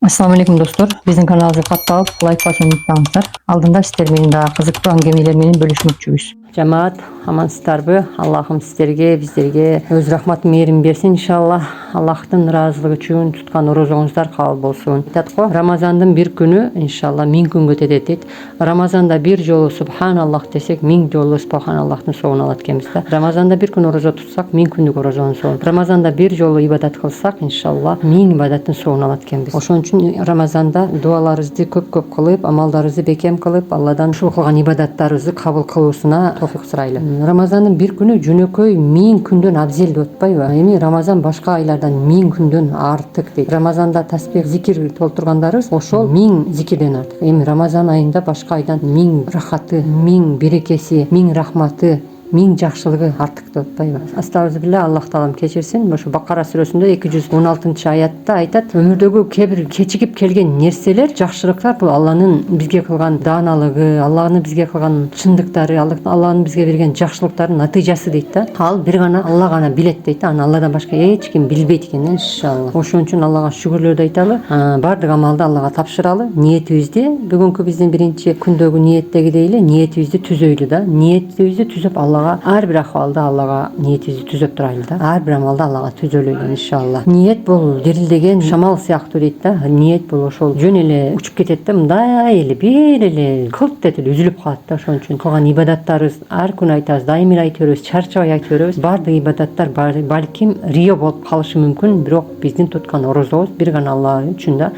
Assalamu alaikum dostlar. Bizning kanalımızı katlap, like basmayı unutmаңыздар. Алдында сіздер менен дагы кызыктуу аңгемелер менен бөлүшмөкчүбүз. Жамаат, амансыздарбы? Аллахым сіздерге, биздерге өз рахматын мээрин берсин иншаллах. Аллахтын ыраазылыгы үчүн туткан орозоңуздар кабыл болсун. Айтат го, Рамазандын бир күнү иншаллах 1000 күнгө тетет дейт. Рамазанда бир жолу субханаллах десек 1000 жолу субханаллахтын соогун алат экенбиз да. Рамазанда бир күн орозо тутсак 1000 күндүк орозонун соогун. Рамазанда бир жолу ибадат кылсак иншаллах 1000 ибадаттын соогун алат экенбиз. Ошон үчүн Рамазанда дуаларыбызды көп кылып, амалдарыбызды бекем кылып, Алладан ушул кылган ибадаттарыбызды кабыл кылуусуна товфик сурайлы. Рамазандын бир күнү жөнөкөй 1000 күндөн абзел деп атпайбы? Эми Рамазан башка айлардан 1000 күндөн артык дейт. Рамазанда таспих, зикир толтургандарыбыз ошол 1000 зикирден артык. Эми Рамазан айында башка айдан 1000 рахаты, 1000 берекеси, 1000 рахматы, 1000 жакшылыгы артык деп атпайбы? Астагфирулла, Аллах таалам кечирсин. Ошо Бакара сүрөсүндө 216-аятта айтат: өмүрдөгү кээ кечигип келген нерселер, жакшылыктар бул Алланын бизге кылган дааналыгы, Алланын бизге кылган чындыктары, Алланын бизге берген жакшылыктардын натыйжасы дейт да. Ал бир гана Алла гана билет дейт да. Аны Алладан башка эч ким билбейт экен иншаллах. Ошон үчүн Аллага шүгүрлөрдү айталы, бардык амалды Аллага тапшыралы. Ниетибизди бүгүнкү биздин биринчи күндөгү ниеттегидей эле ниетибизди түзөйлү да. Ниетибизди түзөп Аллага ар бир акыбалда Аллага ниетибизди түзөп турайлы да. Ар бир амалда Аллага түзөлөлү иншаллах. Ниет бул дирилдеген шамал сыяктуу дейт да. Ниет бул ошол жөн эле учуп кетет да, мындай эле бир эле кылт этип үзүлүп калат да. Ошон үчүн кылган ибадаттарыбыз ар күнү айтабыз, дайыма айта беребиз, чарчабай айта беребиз. Бардык ибадаттар балким рио болуп калышы мүмкүн, бирок биздин туткан орозобуз бир гана Алла үчүн да.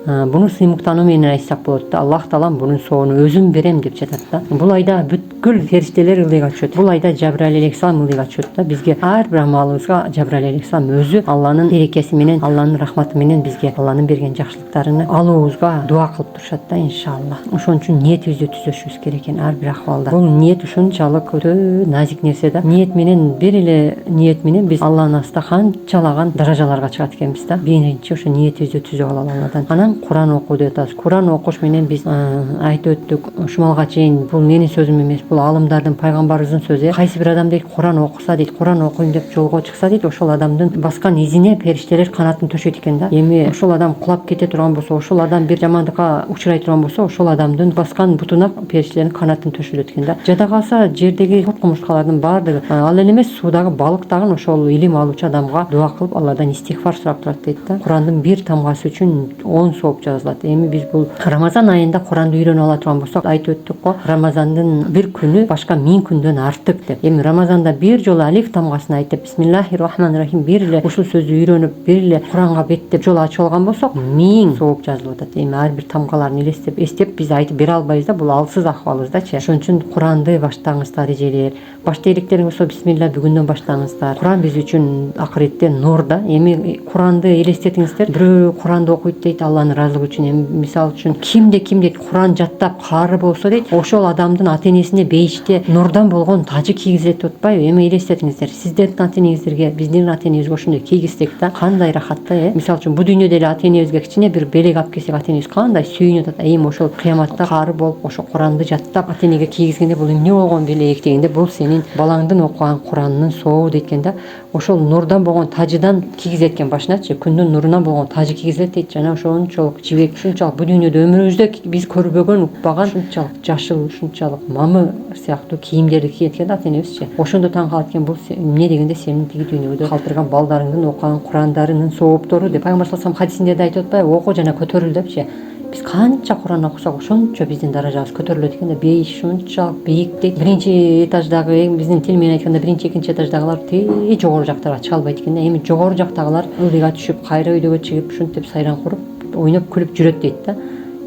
Буну сыймыктануу менен айтсак болот да. Аллах таалам бунун соогуну өзүм берем деп жатат да. Бул айда бүткүл фериштелер ылдыйга түшөт. Бул айда Жабраил алейхиссалам ылдыйга түшөт да. Бизге ар бир амалыбызга Жабраил алейхиссалам өзү Алланын берекеси менен, Алланын рахматы менен бизге Алланын берген жакшылыктарын алуубузга дуа кылып турушат да иншаллах. Ошон үчүн ниетибизди түзөшүбүз керек экен ар бир акыбалда. Бул ниет ушунчалык өтө назик нерсе да. Ниет менен, бир эле ниет менен биз Алланын астында канчалаган даражаларга чыгат экенбиз да. Биринчи ошо ниетибизди түзөп алалы Алладан. Анан Куран окуу деп атабыз. Куран окуш менен биз айтып өттүк, ушмалга чейин бул менин сөзүм эмес, бул аалымдардын, пайгамбарыбыздын сөзү. Кайсы бир адам дейт, Куран окуса дейт, Куран окуйм деп жолго чыкса дейт, ошол адамдын баскан изине фериштелер канатын төшөйт экен да. Эми ошол адам кулап кете турган болсо, ошол адам бир жамандыкка учурай турган болсо, ошол адамдын баскан бутуна фериштелердин канатын төшөлөт экен да. Жада калса жердеги курт-кумурскалардын баардыгы, ал эле эмес суудагы балык дагы ошол илим алуучу адамга дуа кылып Алладан истигфар сурап турат дейт да. Курандын бир тамгасы үчүн 10 сооп жазылат. Эми биз бул Рамазан айында Куранды үйрөнүп ала турган болсок, айтып өттүк го, Рамазандын бир күнү башка 1000 күндөн артык деп. Эми Рамазанда бир жолу алиф тамгасын айтып, бисмиллахир рахманир рахим бир эле ушул сөздү үйрөнүп, бир эле Куранга беттеп жол ачып алган болсок, 1000 сооп жазылып атат. Эми ар бир тамгаларын эстеп биз айтып бере албайбыз да, бул алсыз акыбалыбыздачы. Ошон үчүн Куранды баштаңыздар эжелер. Башта электериңиз болсо бисмилла бүгүндөн баштаңыздар. Куран биз үчүн акыретте нур да. Эми Куранды элестетиңиздер. Бирөө Куранды окуйт дейт Алланын ыраазылыгы үчүн. Эми мисал үчүн ким дейт Куран жаттап каары болсо дейт, ошол адамдын ата энесине бейиште нурдан болгон тажы кийгизет деп атпайбы? Эми элестетиңиздер, сиздердин ата энеңиздерге, биздин ата энебизге ошондой кийгизсек да, кандай рахат да, Мисал үчүн бу дүйнөдө эле ата энебизге кичине бир белек алып келсек, ата энебиз кандай сүйүнүп атат. Эми ошол кыяматта каары болуп, ошо Куранды жаттап ата энеге кийгизгенде, бул эмне болгон белек дегенде, бул сенин балаңдын окуган Куранынын сообу дейт экен да. Ошол нурдан болгон тажыдан кийгизет экен башыначы, күндүн нурунан болгон тажы кийгизет дейт. Жана ошончолук жибек, ушунчалык бу дүйнөдө өмүрүбүздө биз көрбөгөн, укпаган ушунчалык жашыл, ушунчалык мамы сыяктуу кийимдерди кийет экен да ата энебизчи. Ошондо таң калат экен, бул эмне дегенде сенин тиги дүйнөдө калтырган балдарыңдын окуган Курандарынын сооптору деп. Пайгамбар саллаллаху алейхи вассалам хадисинде да айтып атпайбы, оку жана көтөрүл депчи. Биз канча Куран окусак ошончо биздин даражабыз көтөрүлөт экен да. Бейиш ушунчалык бийик дейт. Биринчи этаждагы, биздин тил менен айтканда биринчи, экинчи этаждагылар тээ жогору жактарга чыга албайт экен да. Эми жогору жактагылар ылдыйга түшүп, кайра өйдөгө чыгып, ушинтип сайран куруп, ойноп күлүп жүрөт дейт да.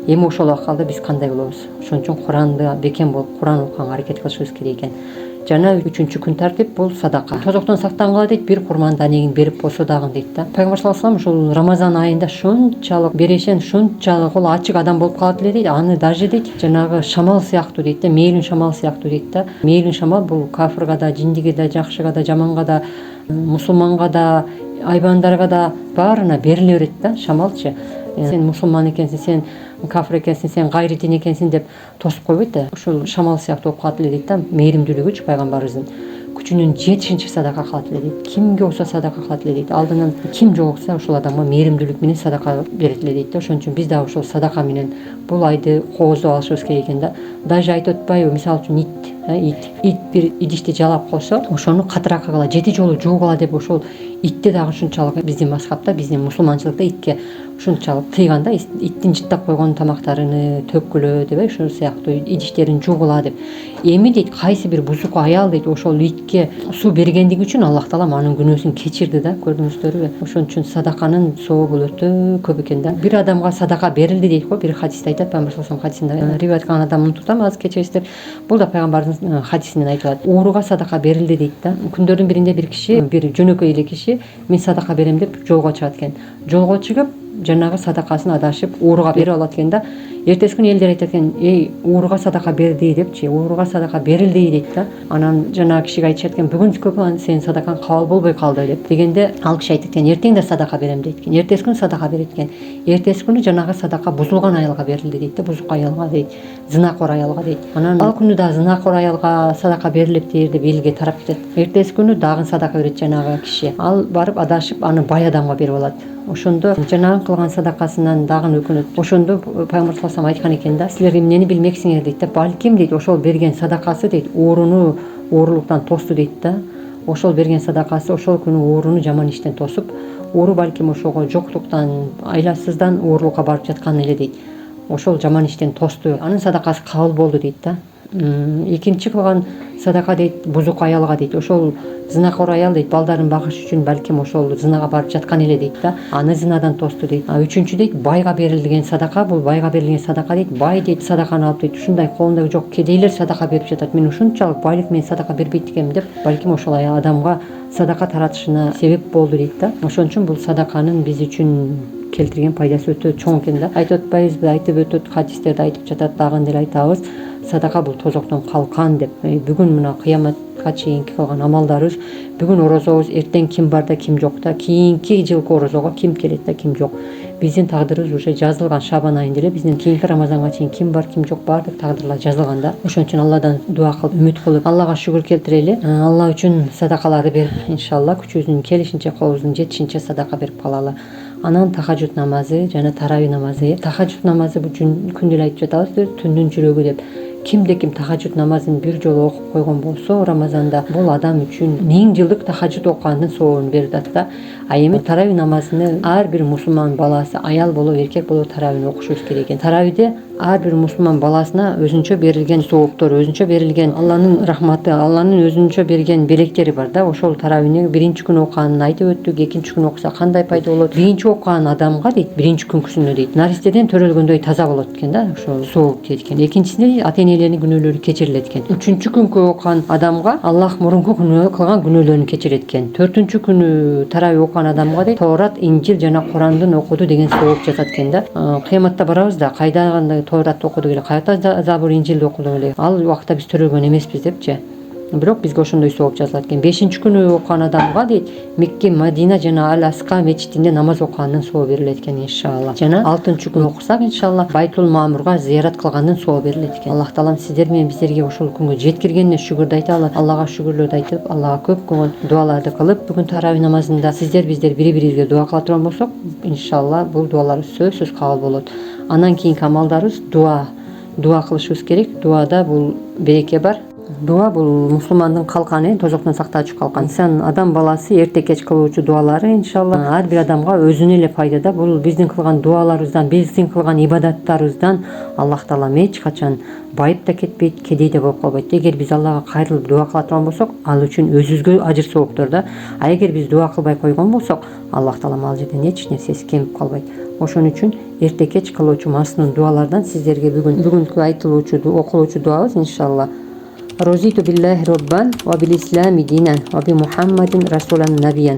Эми ошол акалда биз кандай болобуз? Ошон үчүн Куранды бекем болуп, Куран окуганга аракет кылышыбыз керек экен. Жана 3-күн тартип бул садака. Тозоктон сактангыла дейт, бир курман данегин берип болсо дагы дейт да. Пайгамбар саллаллаху алейхи вассалам ушул Рамазан айында шунчалык берешен, шунчалык кол ачык адам болуп калат эле дейт. Аны даже дейт, жанагы шамал сыяктуу дейт да, мейлин шамал сыяктуу дейт да. Мейлин шамал бул кафирга да, жиндиге да, жакшыга да, жаманга да, мусулманга да, айбандарга да баарына бериле берет да, шамалчы. Сен мусулман экенсиң, сен кафир экенсиң, сен гайри дин экенсиң деп тосуп койбойт да. Ушул шамал сыяктуу болуп калат эле дейт да, мээримдүүлүгүчү пайгамбарыбыздын. күчүнүн жетишинче садака кылат эле дейт. Кимге болсо садака кылат эле дейт. Алдынан ким жолукса ошол адамга мээримдүүлүк менен садака берет эле дейт да. Ошон үчүн биз дагы ошол садака менен бул айды кооздоп алышыбыз керек экен да. Даже айтып атпайбы, мисалы үчүн ит бир идишти жалап койсо, ошону катыракка кыла, 7 жолу жуугула деп ошол итти дагы ушунчалык биздин мазхабта, биздин мусулманчылыкта итке ушунчалык тыйган да. Иттин жыттап койгон тамактарыны төккүлө деп, ошол сыяктуу идиштерин жуугула деп. Эми дейт, кайсы бир бузук аял дейт ошол итке суу бергендиги үчүн Аллах Таала анын күнөөсүн кечирди да, көрдүңүздөрбү? Ошон үчүн садаканын сообу өтө көп экен да. Бир адамга садака берилди дейт го, бир хадисте айтат, пайгамбар саллаллаху алейхи вассалам хадисинде, риваят кылган адамды унутуп атам, азыр кечиресиздер. Бул да пайгамбардын хадисинен айтылат. Ууруга садака берилди дейт да. Күндөрдүн биринде бир киши, бир жөнөкөй эле киши, мен садака берем деп жолго чыгат экен. Жолго чыгып, жанагы садакасын адашып ууруга берип алат экен да. Эртеси күнү элдер айтат экен, ууруга садака берди депчи, ууруга садака берилди дейт да. Анан жанагы кишиге айтышат экен, бүгүн көп сенин садакаң кабыл болбой калды деп. Дегенде ал киши айтат экен, эртең да садака берем дейт экен. Эртеси күнү садака берет экен. Эртеси күнү жанагы садака бузулган аялга берилди дейт да, бузук аялга дейт, зынакор аялга дейт. Анан ал күнү да зынакор аялга садака берилиптир деп элге тарап кетет. Эртеси күнү дагы садака берет жанагы киши. Ал барып адашып аны бай адамга берип алат. Ошондо жанагы кылган садакасынан дагы өкүнөт. Ошондо пайгамбар саллаллаху алейхи айткан экен да, силер эмнени билмексиңер дейт да, балким дейт ошол берген садакасы дейт ооруну оорулуктан тосту дейт да. Ошол берген садакасы ошол күнү ооруну жаман иштен тосуп, оору балким ошого жоктуктан, айласыздан оорулукка барып жаткан эле дейт. Ошол жаман иштен тосту, анын садакасы кабыл болду дейт да. Экинчи кылган садака дейт бузук аялга дейт. Ошол зынакор аял дейт балдарын багыш үчүн балким ошол зынага барып жаткан эле дейт да. Аны зынадан тосту дейт. Үчүнчү дейт байга берилген садака, бул байга берилген садака дейт. Бай дейт садаканы алып дейт, ушундай колунда жок кедейлер садака берип жатат. Мен ушунчалык байлык менен садака бербейт экенмин деп, балким ошол адамга садака таратышына себеп болду дейт да. Ошон үчүн бул садаканын биз үчүн келтирген пайдасы өтө чоң экен да. Айтып атпайбызбы, айтып өтөт, хадистерде айтып жатат, дагы деле айтабыз. Садака бул тозоктон калкан деп. Бүгүн мына кыяматка чейинки кылган амалдарыбыз, бүгүн орозобуз, эртең ким бар да ким жок да, кийинки жылкы орозого ким келет да ким жок. Биздин тагдырыбыз уже жазылган. Шабан айында эле биздин кийинки Рамазанга чейин ким бар ким жок баардык тагдырлар жазылган да. Ошон үчүн Алладан дуа кылып, үмүт кылып, Аллага шүгүр келтирели. Алла үчүн садакаларды берип, иншалла күчүбүздүн келишинче, колубуздун жетишинче садака берип калалы. Анан тахажжуд намазы жана тарави намазы. Тахажжуд намазы бул күндө эле айтып жатабыз, түндүн жүрөгү деп. Кимде ким тахажжуд намазын бир жолу окуп койгон болсо Рамазанда, бул адам үчүн 1000 жылдык тахажжуд окугандын сообун берип атат да. Эми тарави намазыны ар бир мусулман баласы, аял болобу эркек болобу таравини окушубуз керек экен. Таравиде ар бир мусулман баласына өзүнчө берилген сооптор, өзүнчө берилген Алланын рахматы, Алланын өзүнчө берген белектери бар да. Ошол таравини биринчи күнү окуганын айтып өттүк. Экинчи күнү окуса кандай пайда болот? Биринчи окуган адамга дейт, биринчи күнкүсүнө дейт, наристеден төрөлгөндөй таза болот экен да, ошол сооп дейт экен. Экинчисинде ата-энелеринин күнөөлөрү кечирилет экен. Үчүнчү күнкү окуган адамга Аллах мурунку күнү кылган күнөөлөрүн кечирет экен. Төртүнчү күнү тарави окуган адамга дейт, Торат, Инжил жана Курандын окуду деген сооп жатат экен да. Кыяматта барабыз да, кайда Торат окудук эле, кайда Забур, Инжилди окудук эле, ал убакта биз төрөлгөн эмеспиз депчи. Бирок бизге ошондой сооп жазылат экен. 5-нчи күнү окуган адамга дейт, Мекке, Мадина жана Ал-Аска мечитинде намаз окугандын сообу берилет экен иншалла. Жана 6-нчы күнү окусак иншалла Байтул Мамурга зыярат кылгандын сообу берилет экен. Аллах Таалам сиздер менен биздерге ошол күнгө жеткиргенине шүгүрдү айталы. Аллага шүгүрлөрдү айтып, Аллага көп дуаларды кылып, бүгүн тарави намазында биздер бири-бирибизге дуа кыла турган болсок, иншалла бул дуалар сөзсүз кабыл болот. Анан кийинки амалдарыбыз дуа кылышыбыз керек. Дуада бул береке бар. Дуа бул мусулмандын калканы, тозоктон сактаачу калкан. Инсан адам баласы эрте кеч кылуучу дуалары иншалла ар бир адамга өзүнө эле пайдада. Бул биздин кылган дуаларыбыздан, биздин кылган ибадаттарыбыздан Аллах Таалам эч качан байып да кетпейт, кедей да болуп калбайт. Эгер биз Аллага кайрылып дуа кыла турган болсок, ал үчүн өзүбүзгө ажыр сооптор да. Эгер биз дуа кылбай койгон болсок, Аллах Таалам ал жерден эч нерсеси кемип калбайт. Ошон үчүн эрте кеч кылуучу маснун дуалардан сиздерге бүгүнкү айтылуучу, окулуучу дуабыз иншалла. Розиту биллахи роббан ва бил ислами динан ва би Мухаммадин расулан набиян.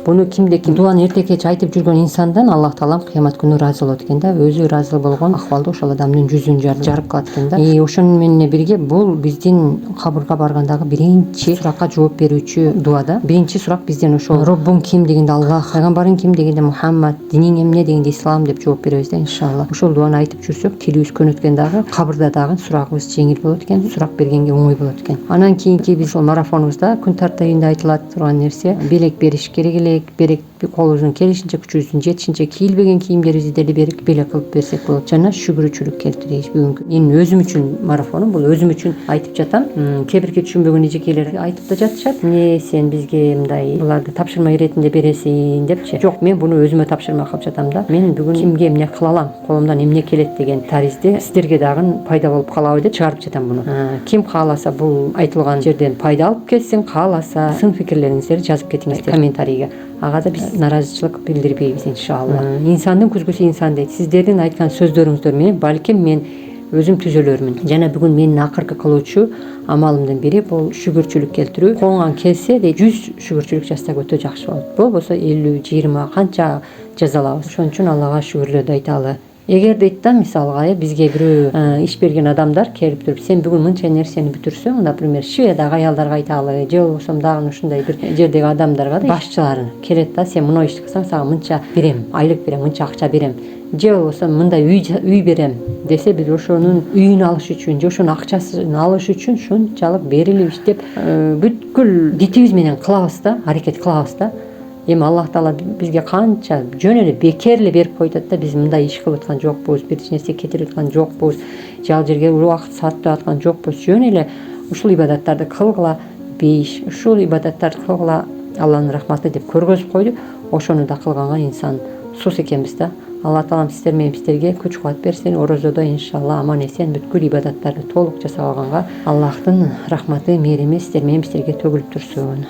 Буну кимде ким дуаны эрте кеч айтып жүргөн инсандан Аллах Таалам кыямат күнү ыраазы болот экен да. Өзү ыраазы болгон акыбалда ошол адамдын жүзүн жарып калат экен да. Ошону менен бирге бул биздин кабырга баргандагы биринчи суракка жооп берүүчү дуа да. Биринчи сурак бизден ошол. Роббуң ким дегенде Аллах, пайгамбарың ким дегенде Мухаммад, диниң эмне дегенде ислам деп жооп беребиз да иншалла. Ошол дуаны айтып жүрсөк, тилибиз көнөткөн дагы кабырда дагы сурагыбыз жеңил болот экен, сурак бергенге оңой болот экен. Анан кийинки биз ошол марафонубузда күн тартайында айтылат турган нерсе белек бериш керек элек, белек колубуздун келишинче, күчүбүздүн жетишинче кийилбеген кийимдерибизди деле берип белек кылып берсек болот. Жана шүгүрүчүлүк келтирейбиз бүгүнкү. Менин өзүм үчүн марафонум, бул өзүм үчүн айтып жатам. Кээ бирки түшүнбөгөн эжекелер айтып да жатышат. Эмне сен бизге мындай буларды тапшырма иретинде бересиң депчи. Жок, мен буну өзүмө тапшырма кылып жатам да. Мен бүгүн кимге эмне кыла алам, колумдан эмне келет деген таризде сиздерге дагы пайда болуп калабы деп чыгарып жатам буну. Ким кааласа бул айтылган жерден пайда алып келсин, кааласа сын пикирлериңиздерди жазып кетиңиздер комментарийге. Ага да биз наразычылык билдирбейбиз иншалла. Инсандын күзгүсү инсан дейт. Сиздердин айткан сөздөрүңүздөр менен балким мен өзүм түзөлөрмүн. Жана бүгүн менин акыркы кылуучу амалымдын бири бул шүгүрчүлүк келтирүү. Колуңан келсе дейт 100 шүгүрчүлүк жазсак өтө жакшы болот. Болбосо 50, 20 канча жаза алабыз. Ошон үчүн Аллага шүгүрлөрдү айталы. Эгер дейт да мисалга бизге бирөө иш берген адамдар келип туруп, сен бүгүн мынча нерсени бүтүрсөң, например, Шведияга аялдарга айталы, же болбосо дагы ушундай бир жердеги адамдарга да башчылары келет да, сен мына ишти кылсаң сага мынча берем, айлык берем, мынча акча берем, же болбосо мындай үй берем десе, биз ошонун үйүн алыш үчүн, же ошонун акчасын алыш үчүн шунчалык берилип иштеп бүткүл дитибиз менен кылабыз да, аракет кылабыз да. Эми Аллах Таала бизге канча жөн эле бекер эле берип коет да, биз мындай иш кылып аткан жокпуз, бир нерсе кетирип аткан жокпуз, же ал жерге убакыт сарптап аткан жокпуз. Жөн эле ушул ибадаттарды кылгыла, бейиш, ушул ибадаттарды кылгыла, Алланын рахматы деп көргөзүп койду. Ошону да кылганга инсан сус экенбиз да. Алла Таалам сиздер менен бизтерге күч кубат берсин. Орозодо иншалла аман эсен бүткүл ибадаттарды толук жасап алганга Аллахтын рахматы, мээрими сиздер менен бизтерге төгүлүп турсун.